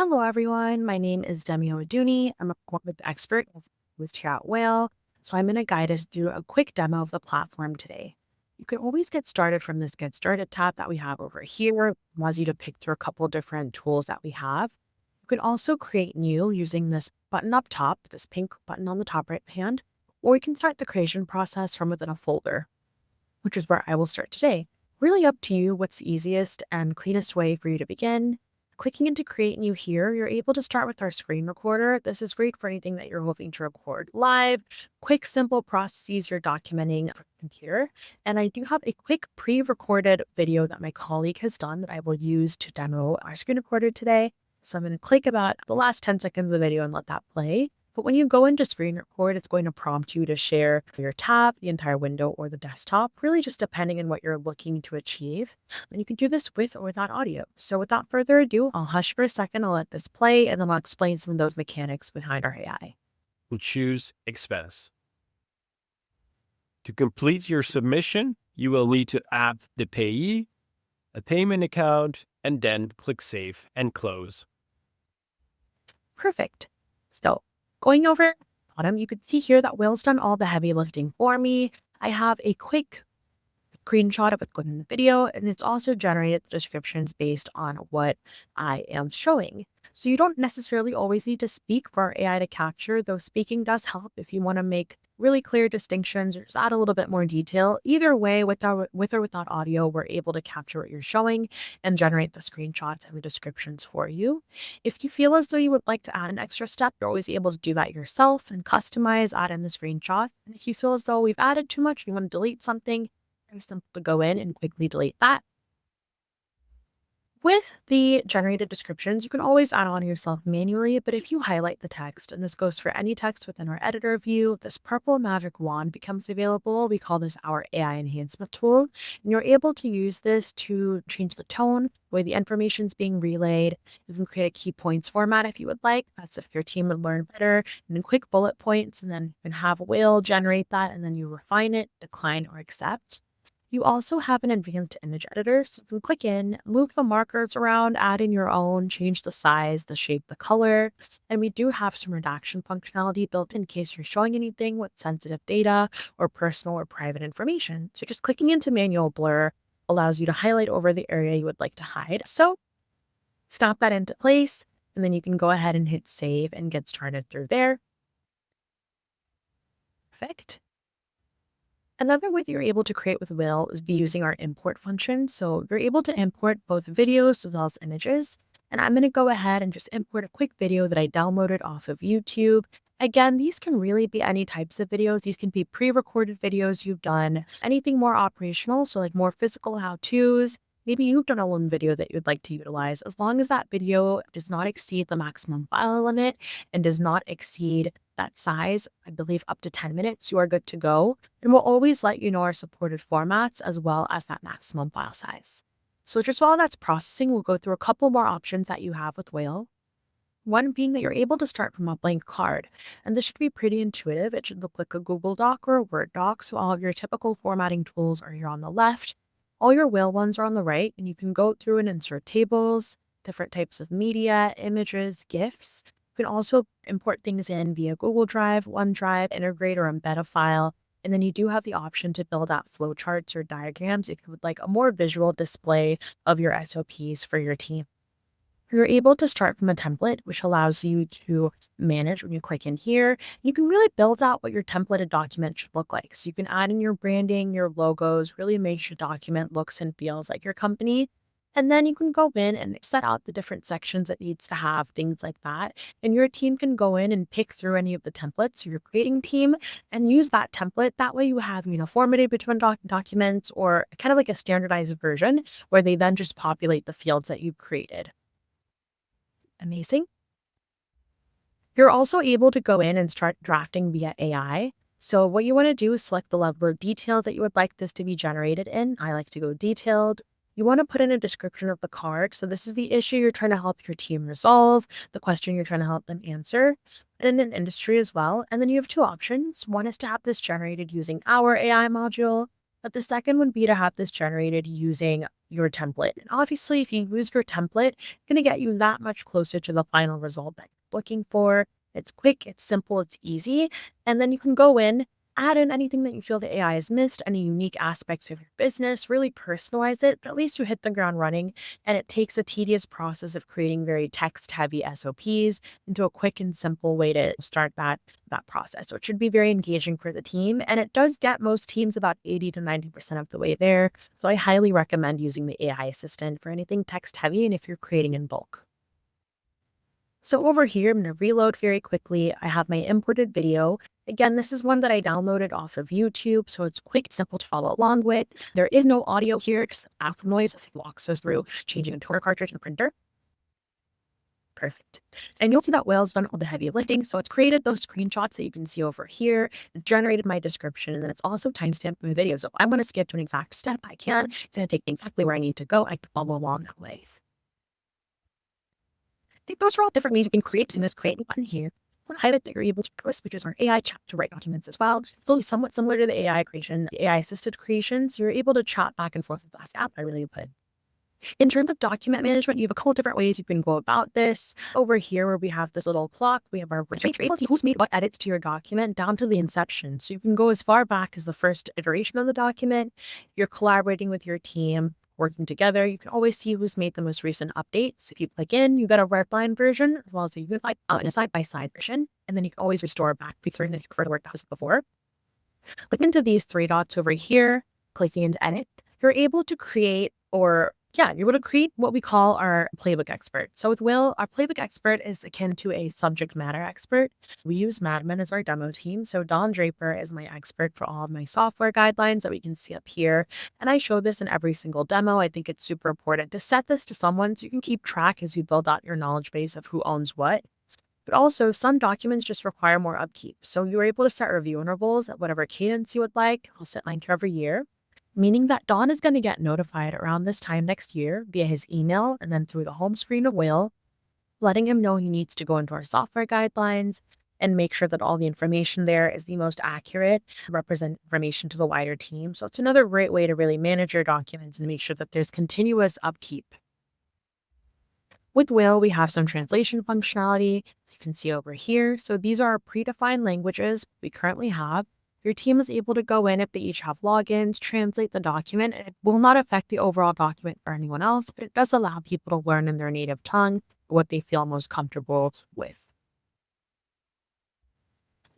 Hello, everyone. My name is Demi Owaduni. I'm a performance expert with here at Whale. So I'm going to guide us through a quick demo of the platform today. You can always get started from this Get Started tab that we have over here. It allows you to pick through a couple different tools that we have. You can also create new using this button up top, this pink button on the top right hand, or you can start the creation process from within a folder, which is where I will start today. Really up to you what's the easiest and cleanest way for you to begin. Clicking into Create New here, you're able to start with our screen recorder. This is great for anything that you're hoping to record live, quick, simple processes you're documenting from here. And I do have a quick pre-recorded video that my colleague has done that I will use to demo our screen recorder today. So I'm going to click about the last 10 seconds of the video and let that play. But when you go into screen record, it's going to prompt you to share your tab, the entire window, or the desktop, really just depending on what you're looking to achieve. And you can do this with or without audio. So without further ado, I'll hush for a second, I'll let this play, and then I'll explain some of those mechanics behind our AI. We'll choose expense. To complete your submission, you will need to add the payee, a payment account, and then click Save and Close. Perfect. So going over bottom, you can see here that Will's done all the heavy lifting for me. I have a quick screenshot of what's going in the video, and it's also generated the descriptions based on what I am showing. So you don't necessarily always need to speak for our AI to capture, though speaking does help if you want to make really clear distinctions or just add a little bit more detail. Either way, with or without audio, we're able to capture what you're showing and generate the screenshots and the descriptions for you. If you feel as though you would like to add an extra step, you're always able to do that yourself and customize, add in the screenshot. And if you feel as though we've added too much, you want to delete something, very simple to go in and quickly delete that. With the generated descriptions, you can always add on yourself manually, but if you highlight the text, and this goes for any text within our editor view, this purple magic wand becomes available. We call this our AI enhancement tool, and you're able to use this to change the tone, the way the information is being relayed. You can create a key points format if you would like. That's if your team would learn better, and then quick bullet points, and then you can have Whale generate that, and then you refine it, decline, or accept. You also have an advanced image editor, so you can click in, move the markers around, add in your own, change the size, the shape, the color, and we do have some redaction functionality built in case you're showing anything with sensitive data or personal or private information. So just clicking into manual blur allows you to highlight over the area you would like to hide. So snap that into place, and then you can go ahead and hit save and get started through there. Perfect. Another way that you're able to create with Whale is be using our import function. So you're able to import both videos as well as images. And I'm going to go ahead and just import a quick video that I downloaded off of YouTube. Again, these can really be any types of videos. These can be pre-recorded videos you've done, anything more operational, so like more physical how-tos. Maybe you've done a lone video that you'd like to utilize. As long as that video does not exceed the maximum file limit and does not exceed that size, I believe up to 10 minutes, you are good to go. And we'll always let you know our supported formats as well as that maximum file size. So just while that's processing, we'll go through a couple more options that you have with Whale. One being that you're able to start from a blank card, and this should be pretty intuitive. It should look like a Google Doc or a Word doc, so all of your typical formatting tools are here on the left. All your Whale ones are on the right, and you can go through and insert tables, different types of media, images, GIFs. You can also import things in via Google Drive, OneDrive, integrate or embed a file. And then you do have the option to build out flowcharts or diagrams if you would like a more visual display of your SOPs for your team. You're able to start from a template, which allows you to manage when you click in here. You can really build out what your templated document should look like. So you can add in your branding, your logos, really make your document looks and feels like your company. And then you can go in and set out the different sections it needs to have, things like that. And your team can go in and pick through any of the templates, your creating team, and use that template. That way you have uniformity between documents or kind of like a standardized version where they then just populate the fields that you've created. Amazing. You're also able to go in and start drafting via AI. So what you want to do is select the level of detail that you would like this to be generated in. I like to go detailed. You want to put in a description of the card. So this is the issue you're trying to help your team resolve, the question you're trying to help them answer, but in an industry as well. And then you have two options. One is to have this generated using our AI module. But the second would be to have this generated using your template. And obviously, if you use your template, it's going to get you that much closer to the final result that you're looking for. It's quick, it's simple, it's easy. And then you can go in, add in anything that you feel the AI has missed, any unique aspects of your business, really personalize it, but at least you hit the ground running. And it takes a tedious process of creating very text heavy SOPs into a quick and simple way to start that process. So it should be very engaging for the team. And it does get most teams about 80 to 90% of the way there. So I highly recommend using the AI assistant for anything text heavy and if you're creating in bulk. So over here, I'm going to reload very quickly. I have my imported video. Again, this is one that I downloaded off of YouTube, so it's quick, simple to follow along with. There is no audio here, just app noise that walks us through changing a toner cartridge and a printer. Perfect. And you'll see that Whale's done all the heavy lifting. So it's created those screenshots that you can see over here. It's generated my description, and then it's also timestamped my video. So if I want to skip to an exact step, I can. It's going to take me exactly where I need to go. I can follow along that way. I think those are all different ways you can create using this create button here. I want to highlight that you're able to twist, which is our AI chat to write documents as well. So it's somewhat similar to the AI creation, the AI assisted creation. So you're able to chat back and forth with the app. I really put. In terms of document management, you have a couple different ways you can go about this. Over here, where we have this little clock, we have our who's made what edits to your document down to the inception. So you can go as far back as the first iteration of the document. You're collaborating with your team, working together. You can always see who's made the most recent updates. If you click in, you get a red line version as well as a unified and a side-by-side version. And then you can always restore back for the work that was before. Click into these three dots over here, clicking into edit. You're able to create you're able to create what we call our playbook expert. So with Will, our playbook expert is akin to a subject matter expert. We use Madman as our demo team. So Don Draper is my expert for all of my software guidelines that we can see up here. And I show this in every single demo. I think it's super important to set this to someone so you can keep track as you build out your knowledge base of who owns what. But also, some documents just require more upkeep. So you're able to set review intervals at whatever cadence you would like. I'll set mine to every year, meaning that Don is going to get notified around this time next year via his email and then through the home screen of Whale, letting him know he needs to go into our software guidelines and make sure that all the information there is the most accurate, represent information to the wider team. So it's another great way to really manage your documents and make sure that there's continuous upkeep. With Whale, we have some translation functionality, as you can see over here. So these are predefined languages we currently have. Your team is able to go in if they each have logins, translate the document, and it will not affect the overall document for anyone else, but it does allow people to learn in their native tongue what they feel most comfortable with.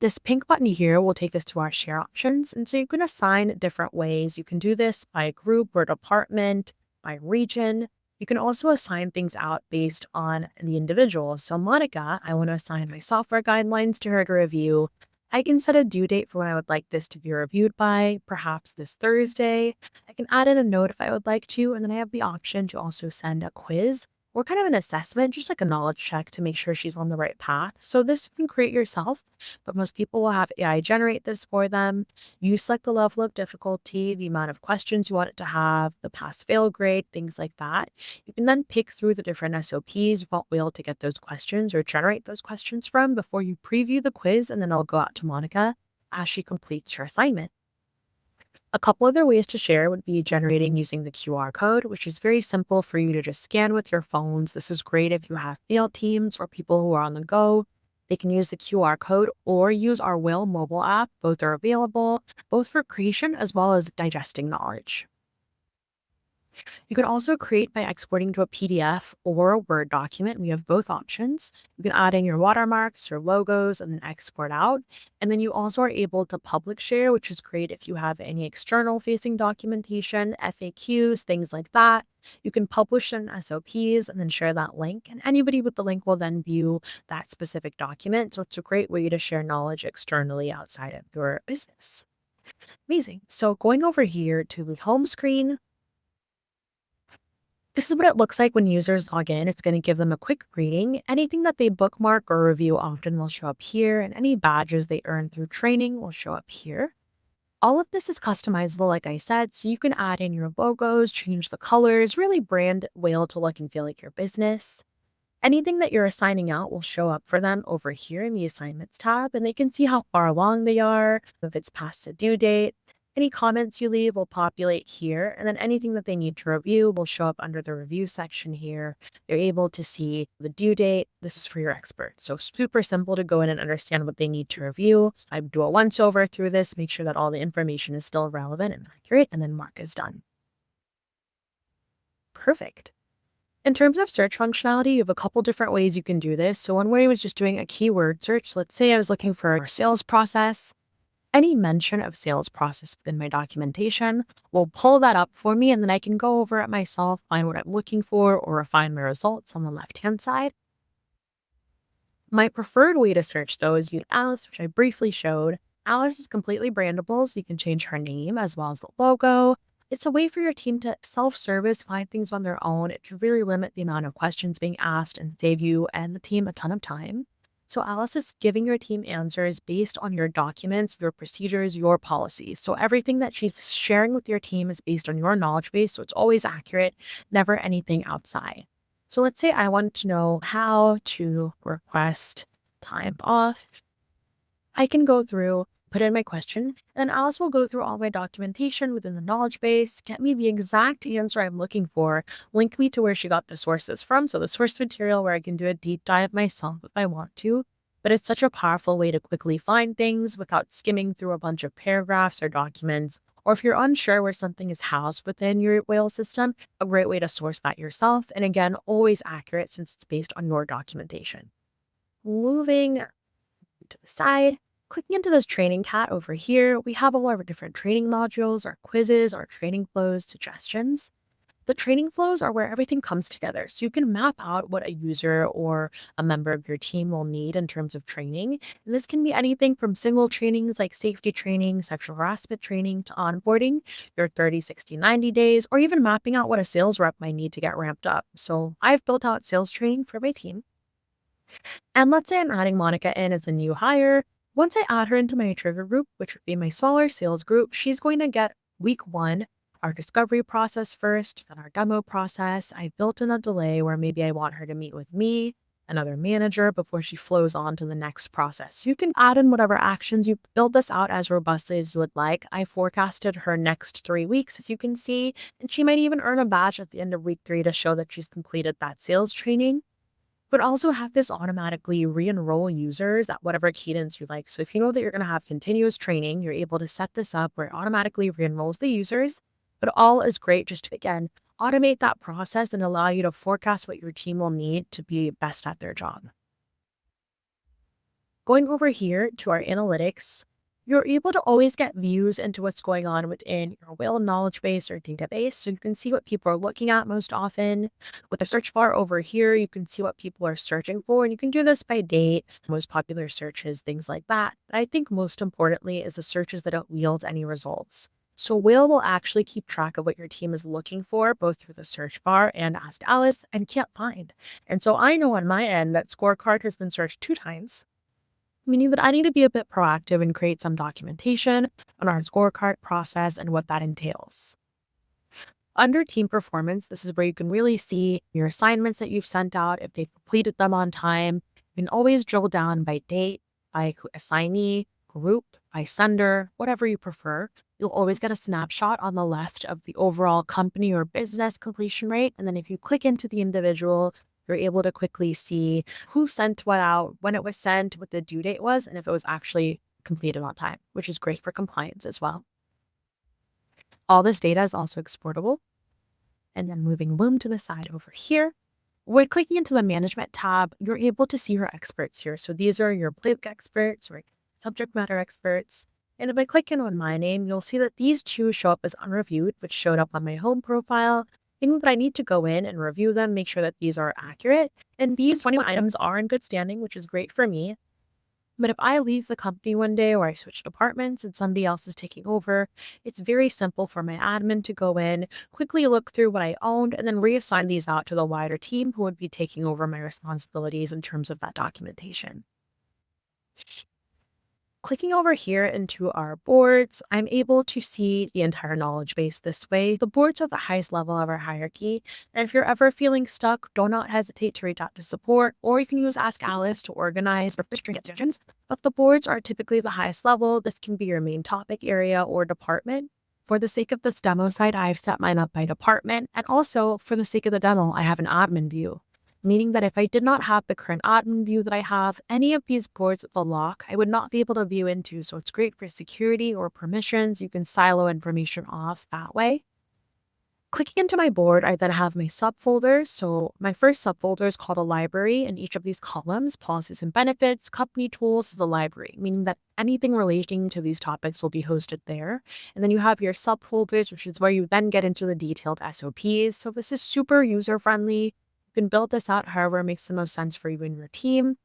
This pink button here will take us to our share options, and so you can assign different ways. You can do this by group or department, by region. You can also assign things out based on the individual. So Monica, I want to assign my software guidelines to her to review. I can set a due date for when I would like this to be reviewed by, perhaps this Thursday. I can add in a note if I would like to, and then I have the option to also send a quiz or kind of an assessment, just like a knowledge check to make sure she's on the right path. So this you can create yourself, but most people will have AI generate this for them. You select the level of difficulty, the amount of questions you want it to have, the pass-fail grade, things like that. You can then pick through the different SOPs you want Whale to get those questions or generate those questions from before you preview the quiz, and then I'll go out to Monica as she completes her assignment. A couple other ways to share would be generating using the QR code, which is very simple for you to just scan with your phones. This is great if you have field teams or people who are on the go. They can use the QR code or use our Whale mobile app. Both are available, both for creation as well as digesting knowledge. You can also create by exporting to a PDF or a Word document. We have both options. You can add in your watermarks, your logos, and then export out. And then you also are able to public share, which is great if you have any external facing documentation, FAQs, things like that. You can publish in SOPs and then share that link. And anybody with the link will then view that specific document. So it's a great way to share knowledge externally outside of your business. Amazing. So going over here to the home screen, this is what it looks like when users log in. It's going to give them a quick greeting. Anything that they bookmark or review often will show up here, and any badges they earn through training will show up here. All of this is customizable, like I said, so you can add in your logos, change the colors, really brand Whale to look and feel like your business. Anything that you're assigning out will show up for them over here in the Assignments tab, and they can see how far along they are, if it's past a due date. Any comments you leave will populate here, and then anything that they need to review will show up under the review section here. They're able to see the due date. This is for your expert. So super simple to go in and understand what they need to review. I do a once over through this, make sure that all the information is still relevant and accurate, and then mark as done. Perfect. In terms of search functionality, you have a couple different ways you can do this. So one way was just doing a keyword search. Let's say I was looking for a sales process. Any mention of sales process within my documentation will pull that up for me, and then I can go over it myself, find what I'm looking for, or refine my results on the left-hand side. My preferred way to search, though, is use Alice, which I briefly showed. Alice is completely brandable, so you can change her name as well as the logo. It's a way for your team to self-service, find things on their own. It should really limit the amount of questions being asked and save you and the team a ton of time. So Alice is giving your team answers based on your documents, your procedures, your policies. So everything that she's sharing with your team is based on your knowledge base, so it's always accurate, never anything outside. So let's say I want to know how to request time off. I can go through, put in my question, and Alice will go through all my documentation within the knowledge base, get me the exact answer I'm looking for, link me to where she got the sources from, so the source material where I can do a deep dive myself if I want to. But it's such a powerful way to quickly find things without skimming through a bunch of paragraphs or documents. Or if you're unsure where something is housed within your whale system, a great way to source that yourself. And again, always accurate since it's based on your documentation. Moving to the side, clicking into this training cat over here, we have all our different training modules, our quizzes, our training flows, suggestions. The training flows are where everything comes together. So you can map out what a user or a member of your team will need in terms of training. And this can be anything from single trainings like safety training, sexual harassment training, to onboarding, your 30, 60, 90 days, or even mapping out what a sales rep might need to get ramped up. So I've built out sales training for my team. And let's say I'm adding Monica in as a new hire. Once I add her into my trigger group, which would be my smaller sales group, she's going to get week 1, our discovery process first, then our demo process. I built in a delay where maybe I want her to meet with me, another manager, before she flows on to the next process. So you can add in whatever actions. You build this out as robustly as you would like. I forecasted her next 3 weeks, as you can see, and she might even earn a badge at the end of week 3 to show that she's completed that sales training. But also have this automatically re-enroll users at whatever cadence you like. So if you know that you're going to have continuous training, you're able to set this up where it automatically re-enrolls the users. But all is great just to, again, automate that process and allow you to forecast what your team will need to be best at their job. Going over here to our analytics, you're able to always get views into what's going on within your whale knowledge base or database. So you can see what people are looking at most often. With the search bar over here, you can see what people are searching for, and you can do this by date, most popular searches, things like that. But I think most importantly is the searches that don't yield any results. So Whale will actually keep track of what your team is looking for, both through the search bar and Ask Alice, and can't find. And so I know on my end that scorecard has been searched 2 times, meaning that I need to be a bit proactive and create some documentation on our scorecard process and what that entails. Under team performance, this is where you can really see your assignments that you've sent out, if they've completed them on time. You can always drill down by date, by assignee, group, by sender, whatever you prefer. You'll always get a snapshot on the left of the overall company or business completion rate. And then if you click into the individual, you're able to quickly see who sent what out, when it was sent, what the due date was, and if it was actually completed on time, which is great for compliance as well. All this data is also exportable. And then moving Loom to the side over here, when clicking into the management tab, you're able to see your experts here. So these are your playbook experts or subject matter experts. And if I click in on my name, you'll see that these 2 show up as unreviewed, which showed up on my home profile. Meaning that I need to go in and review them, make sure that these are accurate. And these 21 items are in good standing, which is great for me. But if I leave the company one day or I switch departments and somebody else is taking over, it's very simple for my admin to go in, quickly look through what I owned, and then reassign these out to the wider team who would be taking over my responsibilities in terms of that documentation. Clicking over here into our boards, I'm able to see the entire knowledge base this way. The boards are the highest level of our hierarchy, and if you're ever feeling stuck, do not hesitate to reach out to support, or you can use Ask Alice to organize or get suggestions. But the boards are typically the highest level. This can be your main topic area or department. For the sake of this demo site, I've set mine up by department, and also for the sake of the demo, I have an admin view, meaning that if I did not have the current admin view that I have, any of these boards with a lock, I would not be able to view into. So it's great for security or permissions. You can silo information off that way. Clicking into my board, I then have my subfolders. So my first subfolder is called a library, and each of these columns, policies and benefits, company tools, is a library, meaning that anything relating to these topics will be hosted there. And then you have your subfolders, which is where you then get into the detailed SOPs. So this is super user-friendly. You can build this out however makes the most sense for you and your team.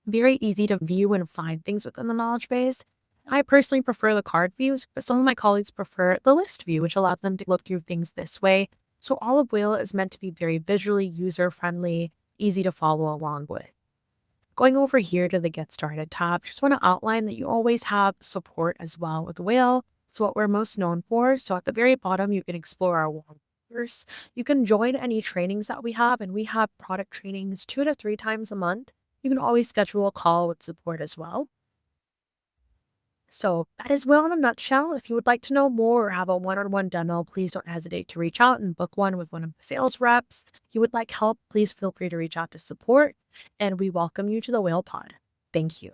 Very easy to view and find things within the knowledge base. I personally prefer the card views, but some of my colleagues prefer the list view, which allows them to look through things this way. So all of Whale is meant to be very visually user-friendly, easy to follow along with. Going over here to the Get Started tab, just want to outline that you always have support as well with Whale. It's what we're most known for. So at the very bottom, you can explore our course. You can join any trainings that we have, and we have product trainings 2 to 3 times a month. You can always schedule a call with support as well. So that is Whale in a nutshell. If you would like to know more or have a one-on-one demo, please don't hesitate to reach out and book one with one of the sales reps. If you would like help, please feel free to reach out to support, and we welcome you to the Whale Pod. Thank you.